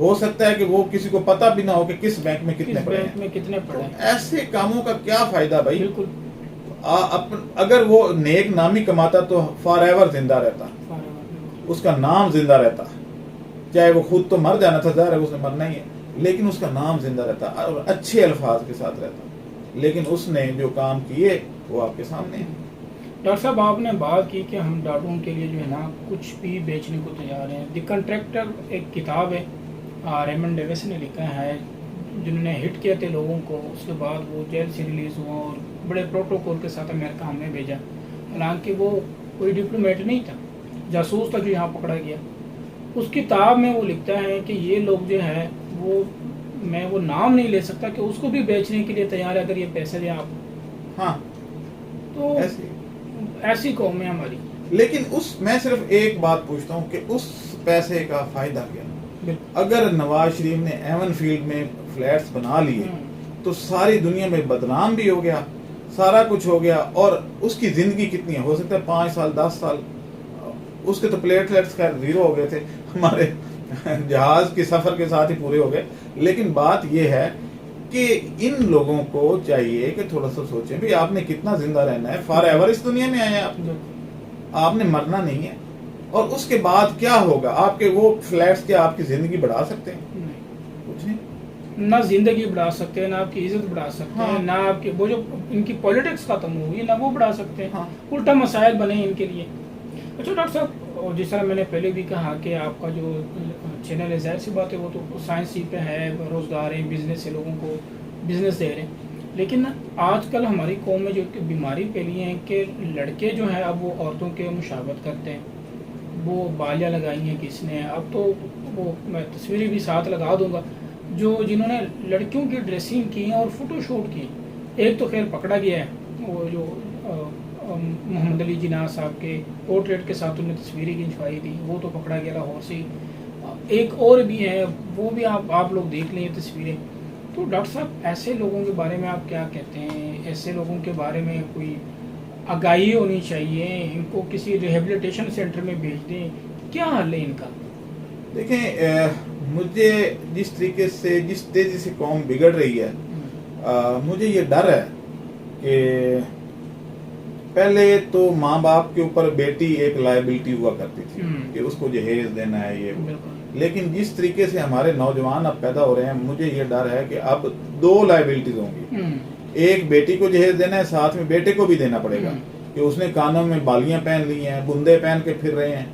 ہو سکتا ہے کہ وہ کسی کو پتہ بھی نہ ہو کہ کس بینک میں کتنے پڑے بینک میں کتنے پڑے ہیں. ایسے کاموں کا کیا فائدہ بھائی؟ بالکل. اگر وہ نیک نامی کماتا تو فار ایور زندہ رہتا، اس کا نام زندہ رہتا، چاہے وہ خود تو مر جانا تھا، ظاہر ہے اس نے مرنا ہی ہے، لیکن اس کا نام زندہ رہتا اور اچھے الفاظ کے ساتھ رہتا، لیکن اس نے جو کام کیے وہ آپ کے سامنے ہیں. ڈاکٹر صاحب آپ نے بات کی کہ ہم ڈاٹوں کے لیے جو ہے نا کچھ بھی بیچنے کو تیار ہیں. دی کنٹریکٹر ایک کتاب ہے، ریمنڈ ڈیوس نے لکھا ہے، جنہوں نے ہٹ کیا تھے لوگوں کو، اس کے بعد وہ جیل سے ریلیز ہوا اور بڑے پروٹوکول کے ساتھ امریکہ ہم نے بھیجا، حالانکہ وہ کوئی ڈپلومیٹ نہیں تھا، جاسوس تھا جو یہاں پکڑا گیا. اس کتاب میں وہ لکھتا ہے کہ یہ لوگ جو ہے وہ، میں وہ نام نہیں لے سکتا، کہ اس کو بھی بیچنے کے لیے تیار ہے اگر یہ پیسے دیں آپ. ہاں تو ایسی قوم ہے ہماری. لیکن میں صرف ایک بات پوچھتا ہوں کہ اس پیسے کا فائدہ کیا؟ اگر نواز شریف نے ایون فیلڈ میں فلیٹس بنا لیے تو ساری دنیا میں بدنام بھی ہو گیا، سارا کچھ ہو گیا، اور اس کی زندگی کتنی ہے؟ ہو سکتا ہے 5 سال 10 سال، اس کے تو پلیٹلیٹس خیر 0 ہو گئے تھے، ہمارے جہاز کے سفر کے ساتھ ہی پورے ہو گئے. لیکن بات یہ ہے کہ ان لوگوں کو چاہیے کہ تھوڑا سا سوچیں بھی آپ نے کتنا زندہ رہنا ہے، فار ایور اس دنیا میں آئے ہیں آپ نے مرنا نہیں ہے، اور اس کے بعد کیا ہوگا؟ آپ کے وہ فلیٹس کیا آپ کی زندگی بڑھا سکتے ہیں؟ کچھ نہیں، نہ زندگی بڑھا سکتے ہیں، نہ آپ کی عزت بڑھا سکتے ہیں، نہ آپ کی وہ جو ان کی پولیٹکس ختم ہوگی نہ وہ بڑھا سکتے ہیں، الٹا مسائل بنے ان کے لیے. اچھا ڈاکٹر صاحب، جس طرح میں نے پہلے بھی کہا کہ آپ کا جو چینل ہے، ظاہر سی بات ہے وہ تو سائنسی پہ ہے، روزگار ہے، بزنس سے لوگوں کو بزنس دے رہے ہیں. لیکن آج کل ہماری قوم میں جو بیماری پھیلی ہے کہ لڑکے جو ہیں اب وہ عورتوں کے مشابہت کرتے ہیں، وہ بالیاں لگائی ہیں کس نے، اب تو وہ میں تصویریں بھی ساتھ لگا دوں گا، جنہوں نے لڑکیوں کی ڈریسنگ کی ہیں اور فوٹو شوٹ کی. ایک تو خیر پکڑا گیا ہے، وہ جو محمد علی جناح صاحب کے پورٹریٹ کے ساتھ انہوں نے تصویریں کھنچوائی تھی، وہ تو پکڑا گیا لاہور سے. ایک اور بھی ہے، وہ بھی آپ لوگ دیکھ لیں یہ تصویریں. تو ڈاکٹر صاحب ایسے لوگوں کے بارے میں آپ کیا کہتے ہیں؟ ایسے لوگوں کے بارے میں کوئی آگاہی ہونی چاہیے، ان کو کسی ریہیبلیٹیشن سینٹر میں بھیج دیں، کیا حل ہے ان کا؟ دیکھیں، مجھے جس طریقے سے، جس تیزی سے قوم بگڑ رہی ہے، مجھے یہ ڈر ہے کہ پہلے تو ماں باپ کے اوپر بیٹی ایک لائبلٹی ہوا کرتی تھی کہ اس کو جہیز دینا ہے یہ، لیکن جس طریقے سے ہمارے نوجوان اب پیدا ہو رہے ہیں، مجھے یہ ڈر ہے کہ اب 2 لائبلٹیز ہوں گی. ایک بیٹی کو جہیز دینا ہے، ساتھ میں بیٹے کو بھی دینا پڑے گا کہ اس نے کانوں میں بالیاں پہن لی ہیں، بندے پہن کے پھر رہے ہیں،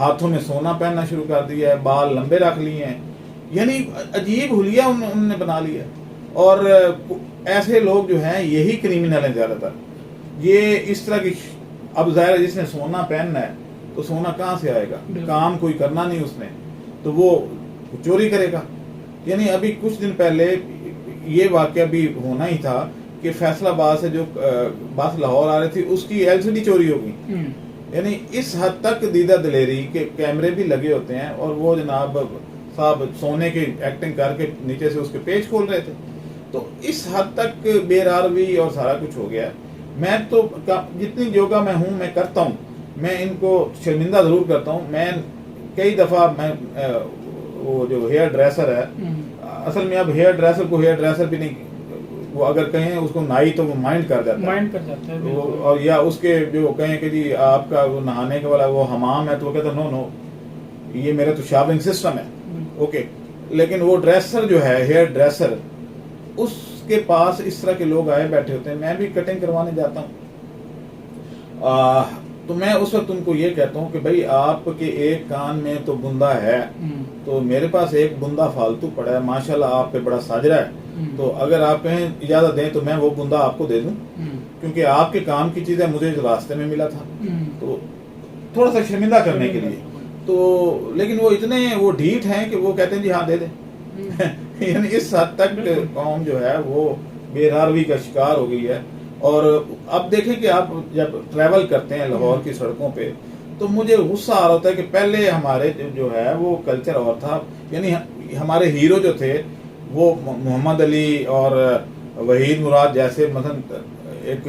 ہاتھوں میں سونا پہننا شروع کر دیا ہے، بال لمبے رکھ لیے ہیں، یعنی عجیب حلیہ انہوں نے بنا لیا. اور ایسے لوگ جو ہیں یہی کریمنل ہیں زیادہ تر. یہ اس طرح کی، اب ظاہر جس نے سونا پہننا ہے تو سونا کہاں سے آئے گا؟ کام کوئی کرنا نہیں اس نے، تو وہ چوری کرے گا. یعنی ابھی کچھ دن پہلے یہ واقعہ بھی ہونا ہی تھا کہ فیصل آباد سے جو بس لاہور آ رہی تھی اس کی LCD چوری ہو گئی. یعنی اس حد تک دیدہ دلیری کہ کیمرے بھی لگے ہوتے ہیں اور وہ جناب صاحب سونے کی ایکٹنگ کر کے نیچے سے اس کے پیج کھول رہے تھے. تو اس حد تک بے راروی اور سارا کچھ ہو گیا. میں تو جتنی یوگا میں ہوں میں کرتا ہوں، میں ان کو شرمندہ ضرور کرتا ہوں. میں کئی دفعہ وہ جو ہیئر ڈریسر ہے، اصل میں اب ہیئر ڈریسر کو ہیئر ڈریسر بھی نہیں، وہ اگر کہیں اس کو نائی تو وہ مائنڈ کر جاتا ہے، اور یا اس کے جو کہیں کہ جی آپ کا وہ نہانے کے والا وہ حمام ہے تو وہ کہتا ہے نو یہ میرا تو شاورنگ سسٹم ہے. اوکے، لیکن وہ ڈریسر جو ہے، ہیئر ڈریسر، اس کے پاس اس طرح کے لوگ آئے بیٹھے ہوتے ہیں. میں بھی کٹنگ کروانے جاتا ہوں تو میں اس وقت ان کو یہ کہتا ہوں کہ بھائی آپ کے ایک کان میں تو بندہ ہے، تو میرے پاس ایک بندہ فالتو پڑا ہے، ماشاءاللہ آپ پہ بڑا ساجرہ ہے، تو اگر آپ کہیں اجازت دیں تو میں وہ بندہ آپ کو دے دوں، کیونکہ آپ کے کام کی چیزیں مجھے راستے میں ملا تھا، تو تھوڑا سا شرمندہ کرنے کے لیے. تو لیکن وہ اتنے وہ ڈھیٹ ہیں کہ وہ کہتے ہیں جی ہاں دے دیں. یعنی اس حد تک قوم جو ہے وہ بے راروی کا شکار ہو گئی ہے. اور اب دیکھیں کہ آپ جب ٹریول کرتے ہیں لاہور کی سڑکوں پہ تو مجھے غصہ آ رہا ہوتا ہے کہ پہلے ہمارے جو ہے وہ کلچر اور تھا. یعنی ہمارے ہیرو جو تھے وہ محمد علی اور وحید مراد جیسے مثلا ایک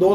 2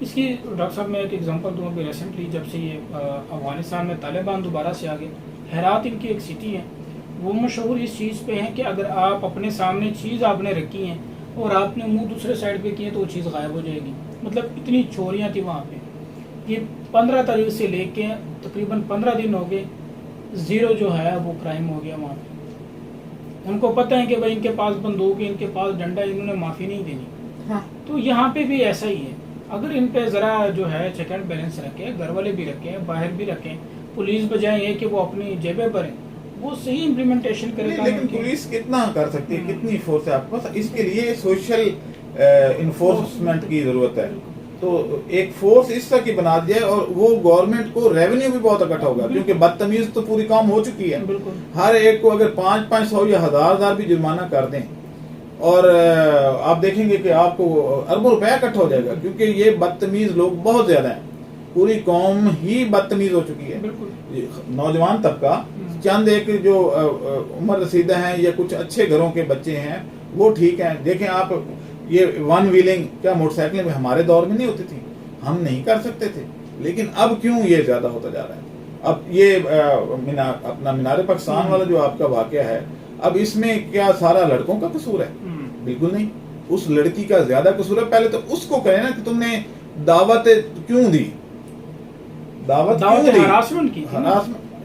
اس کی ڈاکٹر صاحب میں ایک ایگزامپل دوں. ابھی ریسنٹلی جب سے یہ افغانستان میں طالبان دوبارہ سے آ گئے, ہرات ان کی ایک سٹی ہے, وہ مشہور اس چیز پہ ہیں کہ اگر آپ اپنے سامنے چیز آپ نے رکھی ہیں اور آپ نے منہ دوسرے سائڈ پہ کیے تو وہ چیز غائب ہو جائے گی. مطلب اتنی چوریاں تھیں وہاں پہ. یہ 15 تاریخ سے لے کے تقریباً 15 دن ہو گئے, زیرو جو ہے وہ کرائم ہو گیا وہاں پہ. ان کو پتہ ہے کہ بھائی ان کے پاس بندوق ہے, ان کے پاس ڈنڈا ہے, انہوں نے معافی نہیں دینی. ہاں تو یہاں پہ بھی ایسا ہی ہے. اگر ان پہ ذرا جو ہے چیک اینڈ بیلنس رکھیں, گھر والے بھی رکھیں, باہر بھی رکھیں, پولیس بجائے یہ کہ وہ اپنی جیبیں بھریں, وہ صحیح امپلیمنٹیشن کرے. لیکن پولیس کتنا کر سکتی ہے, کتنی فورس ہے آپ کے پاس؟ اس کے لیے سوشل انفورسمنٹ کی ضرورت ہے. تو ایک فورس اس طرح کی بنا دیا ہے, اور وہ گورنمنٹ کو ریونیو بھی بہت اکٹھا ہوگا, کیونکہ بدتمیز تو پوری کام ہو چکی ہے. ہر ایک کو اگر 500 یا 1000 بھی جرمانہ کر دیں, اور آپ دیکھیں گے کہ آپ کو اربوں روپے اکٹھا ہو جائے گا, کیونکہ یہ بدتمیز لوگ بہت زیادہ ہیں. پوری قوم ہی بدتمیز ہو چکی ہے. نوجوان طبقہ, چند ایک جو عمر رسیدہ ہیں یا کچھ اچھے گھروں کے بچے ہیں وہ ٹھیک ہیں. دیکھیں آپ, یہ ون ویلنگ کیا موٹر سائیکلیں ہمارے دور میں نہیں ہوتی تھی, ہم نہیں کر سکتے تھے, لیکن اب کیوں یہ زیادہ ہوتا جا رہا ہے. اب یہ اپنا مینار پاکستان والا جو آپ کا واقعہ ہے, اب اس میں کیا سارا لڑکوں کا قصور ہے؟ بالکل نہیں, اس لڑکی کا زیادہ قصور ہے. پہلے تو اس کو کہے نا کہ تم نے دعوت کیوں دی, دعوت ہراسمنٹ کی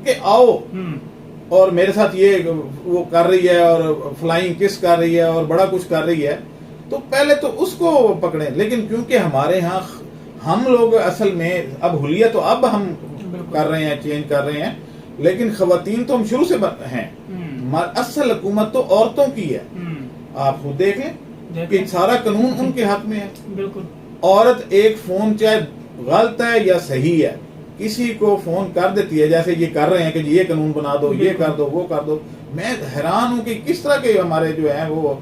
کہ آؤ اور میرے ساتھ یہ وہ کر رہی ہے, اور فلائنگ کس کر رہی ہے, اور بڑا کچھ کر رہی ہے. تو پہلے تو اس کو پکڑیں. لیکن کیونکہ ہمارے ہاں ہم لوگ اصل میں اب حلیہ تو اب ہم کر رہے ہیں, چینج کر رہے ہیں, لیکن خواتین تو ہم شروع سے ہیں. اصل حکومت تو عورتوں کی ہے. آپ خود دیکھ لیں کہ سارا قانون ان کے حق میں ہے. بالکل, عورت ایک فون چاہے غلط ہے یا صحیح ہے, کسی کو فون کر دیتی ہے, جیسے یہ کر رہے ہیں کہ یہ قانون بنا دو, یہ کر دو, وہ کر دو. میں حیران ہوں کہ کس طرح کے ہمارے جو ہیں وہ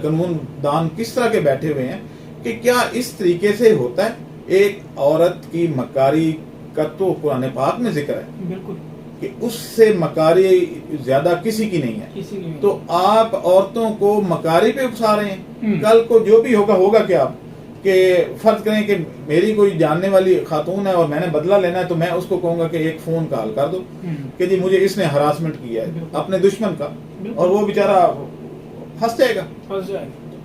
قانون دان کس طرح کے بیٹھے ہوئے ہیں کہ کیا اس طریقے سے ہوتا ہے. ایک عورت کی مکاری کا تو قرآن پاک میں ذکر ہے. بالکل, کہ اس سے مکاری زیادہ کسی کی نہیں ہے. تو آپ عورتوں کو مکاری پہ اکسا رہے ہیں. کل کو جو بھی ہوگا ہوگا کیا, کہ فرض کریں کہ میری کوئی جاننے والی خاتون ہے اور میں نے بدلہ لینا ہے, تو میں اس کو کہوں گا کہ ایک فون کال کر دو کہ جی مجھے اس نے ہراسمنٹ کیا ہے اپنے دشمن کا, اور وہ بیچارہ پھنس جائے گا.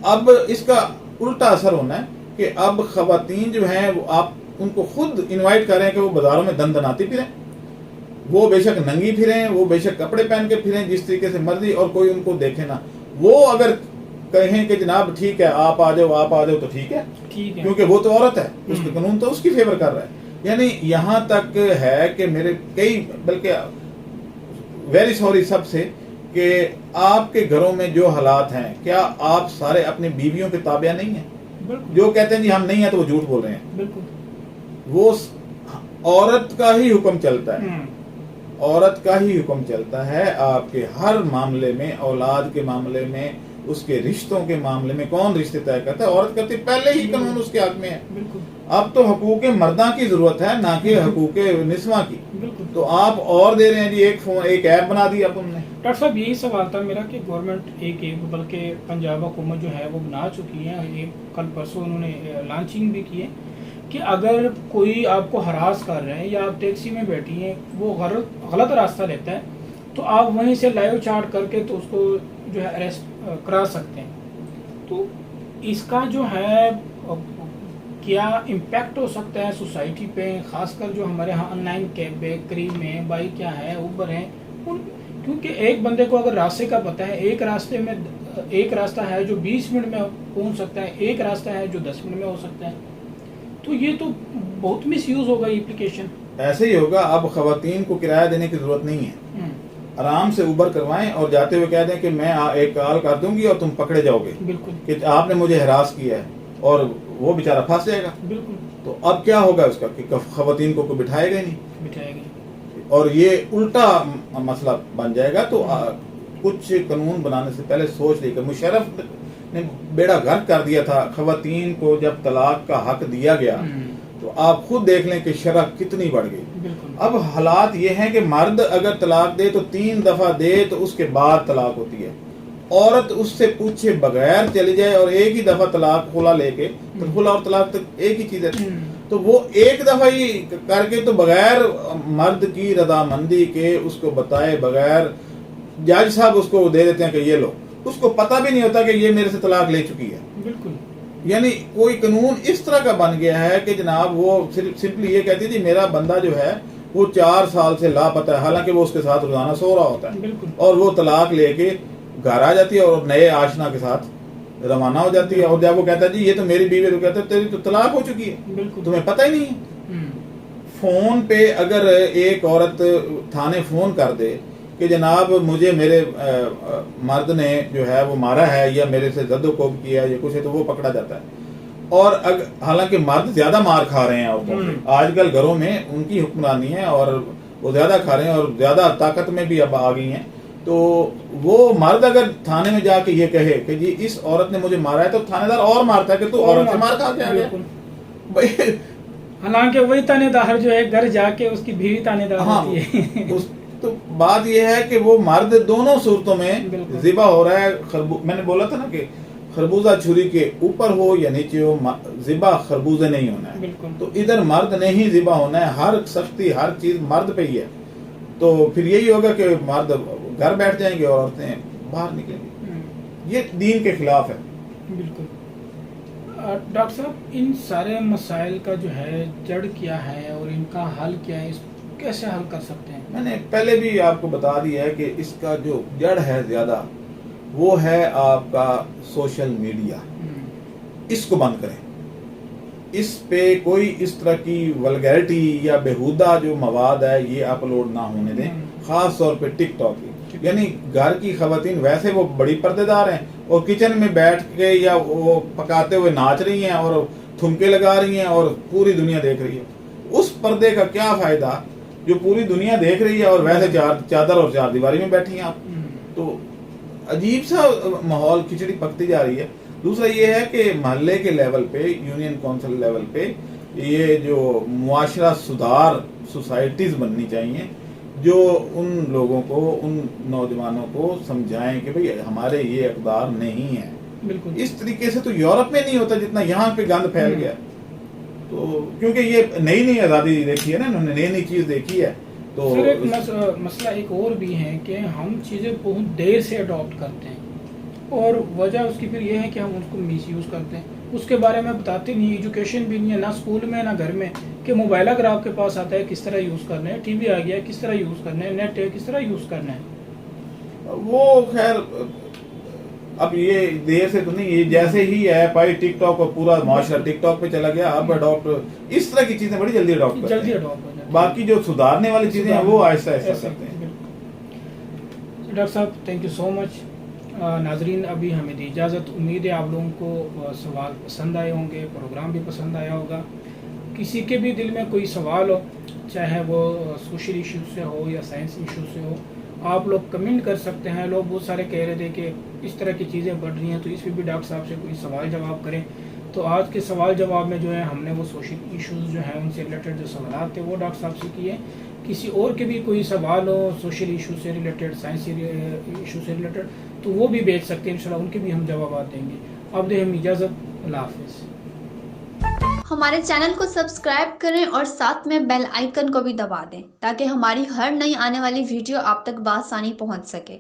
اب اس کا الٹا اثر ہونا ہے کہ اب خواتین جو ہیں وہ آپ ان کو خود انوائٹ کریں کہ وہ بازاروں میں دن دناتی پھریں, وہ بے شک ننگی پھریں, وہ بے شک کپڑے پہن کے پھریں جس طریقے سے مرضی, اور کوئی ان کو دیکھے نہ. وہ اگر کہیں کہ جناب ٹھیک ہے آپ آ جاؤ تو ٹھیک ہے, کیونکہ وہ تو عورت ہے, اس کا قانون تو اس کی فیور کر رہا ہے. یعنی یہاں تک ہے کہ میرے کئی, بلکہ ویری سوری سب سے, کہ آپ کے گھروں میں جو حالات ہیں, کیا آپ سارے اپنی بیویوں کے تابع نہیں ہیں؟ جو کہتے ہیں جی ہم نہیں ہیں تو وہ جھوٹ بول رہے ہیں. بالکل, وہ عورت کا ہی حکم چلتا ہے, عورت کا ہی حکم چلتا ہے آپ کے ہر معاملے میں, اولاد کے معاملے میں, اس کے رشتوں کے معاملے میں. کون رشتے طے کرتا ہے؟ عورت کرتی, پہلے ہی قانون اس کے حق میں ہے. اب تو حقوق مرداں کی ضرورت ہے, نہ کہ حقوق نسواں کی. تو آپ اور دے رہے ہیں جی ایک فون, ایک ایپ بنا دی اب ہم نے. ڈاکٹر صاحب یہی سوال تھا میرا کہ گورنمنٹ ایک بلکہ پنجاب حکومت جو ہے وہ بنا چکی ہے, یہ کل پرسوں انہوں نے لانچنگ بھی کی ہے, کہ اگر کوئی آپ کو ہراس کر رہے ہیں یا آپ ٹیکسی میں بیٹھی ہیں, وہ غلط راستہ لیتا ہے, تو آپ وہیں سے لائیو چارٹ کر کے تو اس کو جو ہے اریسٹ کرا سکتے ہیں. تو اس کا جو ہے کیا امپیکٹ ہو سکتا ہے سوسائٹی پہ, خاص کر جو ہمارے ہاں آن لائن کیب ہے, کریم ہے, بائک کیا ہے, اوبر ہے, کیونکہ ایک بندے کو اگر راستے کا پتہ ہے, ایک راستے میں ایک راستہ ہے جو 20 منٹ میں پہنچ سکتا ہے, ایک راستہ ہے جو 10 منٹ میں ہو سکتا ہے, تو یہ تو بہت مس یوز ہوگا یہ اپلیکیشن. ایسے ہی ہوگا. اب خواتین کو کرایہ دینے کی ضرورت نہیں ہے, آرام سے اوبر کروائیں اور جاتے ہوئے کہہ دیں کہ میں ایک کال کر دوں گی اور تم پکڑے جاؤ گے. بالکل, کہ آپ نے مجھے ہراس کیا ہے, اور وہ بیچارہ پھنس جائے گا. بالکل, تو اب کیا ہوگا اس کا کہ خواتین کو کوئی بٹھائے گا ہی نہیں, اور یہ الٹا مسئلہ بن جائے گا. تو کچھ قانون بنانے سے پہلے سوچ لے کر, مشرف نے بیڑا غرق کر دیا تھا. خواتین کو جب طلاق کا حق دیا گیا تو آپ خود دیکھ لیں کہ شرح کتنی بڑھ گئی. اب حالات یہ ہیں کہ مرد اگر طلاق دے تو 3 دفعہ دے تو اس کے بعد طلاق ہوتی ہے. عورت اس سے پوچھے بغیر چلی جائے اور ایک ہی دفعہ طلاق خلا لے کے, تو خلا اور طلاق تک ایک ہی چیز ہے. تو وہ ایک دفعہ ہی کر کے تو بغیر مرد کی رضامندی کے اس کو بتائے بغیر جج صاحب اس کو دے دیتے ہیں کہ یہ لو، اس کو پتہ بھی نہیں ہوتا کہ یہ میرے سے طلاق لے چکی ہے. بالکل. یعنی کوئی قانون اس طرح کا بن گیا ہے کہ جناب وہ سمپلی یہ کہتی تھی میرا بندہ جو ہے وہ 4 سال سے لاپتہ ہے، حالانکہ وہ اس کے ساتھ روزانہ سو رہا ہوتا ہے، بالکل. اور وہ طلاق لے کے گھر آ جاتی ہے اور نئے آشنا کے ساتھ روانہ ہو جاتی ہے. اور جب وہ کہتا ہے جی یہ تو میری بیوی ہے، تو کہتا ہے تیری تو طلاق ہو چکی ہے، بالکل. تمہیں پتہ ہی نہیں ہے. فون پہ اگر ایک عورت تھانے فون کر دے کہ جناب مجھے میرے مرد نے جو ہے وہ مارا ہے یا میرے سے زد و کوب کیا یا کچھ ہے، تو وہ پکڑا جاتا ہے. اور حالانکہ مرد زیادہ مار کھا رہے ہیں عورتوں سے، آج کل گھروں میں ان کی حکمرانی ہے اور وہ زیادہ کھا رہے ہیں اور زیادہ طاقت میں بھی اب آ گئی ہیں. تو وہ مرد اگر تھانے میں جا کے یہ کہے کہ جی اس عورت نے مجھے مارا ہے، تو تھانے دار اور مارتا ہے کہ تو عورت سے مار کھا کے آ گیا. بھائی حالانکہ وہی تانے دار جو ہے گھر جا کے اس کی بیوی تانے دار ہوتی ہے. تو بات یہ ہے کہ وہ مرد دونوں صورتوں میں ذبح ہو رہا ہے. میں نے بولا تھا نا کہ خربوزہ چھری کے اوپر ہو یا نیچے ہو، ذبح خربوزے نہیں ہونا ہے. تو ادھر مرد نے ہی ذبح ہونا ہے، ہر سختی ہر چیز مرد پہ ہی ہے. تو پھر یہی ہوگا کہ مرد گھر بیٹھ جائیں گے اور عورتیں باہر نکلیں گی. یہ دین کے خلاف ہے. بالکل. ڈاکٹر صاحب ان سارے مسائل کا جو ہے جڑ کیا ہے اور ان کا حل کیا ہے، اس کیسے حل کر سکتے ہیں؟ میں نے پہلے بھی آپ کو بتا دیا ہے کہ اس کا جو جڑ ہے زیادہ وہ ہے آپ کا سوشل میڈیا. اس کو بند کریں. اس پہ کوئی اس طرح کی ولگیرٹی یا بیہودہ جو مواد ہے یہ اپلوڈ نہ ہونے دیں، خاص طور پہ ٹک ٹاک کی. یعنی گھر کی خواتین ویسے وہ بڑی پردے دار ہیں اور کچن میں بیٹھ کے یا وہ پکاتے ہوئے ناچ رہی ہیں اور تھمکے لگا رہی ہیں اور پوری دنیا دیکھ رہی ہے. اس پردے کا کیا فائدہ جو پوری دنیا دیکھ رہی ہے اور ویسے چادر اور چار دیواری میں بیٹھی ہیں آپ. تو عجیب سا ماحول، کھچڑی پکتی جا رہی ہے. دوسرا یہ ہے کہ محلے کے لیول پہ، یونین کونسل لیول پہ یہ جو معاشرہ سدھار سوسائٹیز بننی چاہیے جو ان لوگوں کو، ان نوجوانوں کو سمجھائیں کہ بھئی ہمارے یہ اقدار نہیں ہے. بالکل. اس طریقے سے تو یورپ میں نہیں ہوتا جتنا یہاں پہ گند پھیل گیا. تو کیونکہ یہ نئی آزادی دیکھی ہے نا، انہوں نے نئی چیز دیکھی ہے. تو سر ایک مسئلہ ایک اور بھی ہے کہ ہم چیزیں بہت دیر سے اڈاپٹ کرتے ہیں اور وجہ اس کی پھر یہ ہے کہ ہم اس کو مس یوز کرتے ہیں. اس کے بارے میں بتاتے نہیں، ایجوکیشن بھی نہیں ہے، نہ اسکول میں نہ گھر میں، کہ موبائل اگر آپ کے پاس آتا ہے کس طرح یوز کرنا ہے، ٹی وی آ گیا ہے کس طرح یوز کرنا ہے، نیٹ ہے کس طرح یوز کرنا ہے. وہ خیر اب یہ دیر سے تو نہیں، یہ جیسے ہی ایپ آئی ٹک ٹاک اور پورا معاشرہ ٹک ٹاک پہ چلا گیا. اب اڈاپٹ اس طرح کی چیزیں بڑی جلدی اڈاپٹ کرتے ہیں. ہو جاتی ہے. باقی جو سدھارنے والی چیزیں ہیں وہ آہستہ آہستہ کرتے ہیں. ڈاکٹر صاحب تھینک یو سو مچ. ناظرین ابھی ہمیں دی اجازت. امید ہے آپ لوگوں کو سوال پسند آئے ہوں گے، پروگرام بھی پسند آیا ہوگا. کسی کے بھی دل میں کوئی سوال ہو، چاہے وہ سوشل ایشو سے ہو یا سائنس ایشو سے ہو، آپ لوگ کمنٹ کر سکتے ہیں. لوگ بہت سارے کہہ رہے تھے کہ اس طرح کی چیزیں بڑھ رہی ہیں تو اس پہ بھی ڈاکٹر صاحب سے کوئی سوال جواب کریں. تو آج کے سوال جواب میں جو ہے ہم نے وہ سوشل ایشوز جو ہیں ان سے ریلیٹڈ جو سوالات تھے وہ ڈاکٹر صاحب سے کیے. کسی اور کے بھی کوئی سوال ہو سوشل ایشو سے ریلیٹڈ، سائنس ایشو سے ریلیٹڈ، تو وہ بھی بھیج سکتے ہیں، انشاءاللہ ان کے بھی ہم جوابات دیں گے. اب دیں ہم اجازت. اللہ حافظ. ہمارے چینل کو سبسکرائب کریں اور ساتھ میں بیل آئیکن کو بھی دبا دیں تاکہ ہماری ہر نئی آنے والی ویڈیو آپ تک بآسانی پہنچ سکے.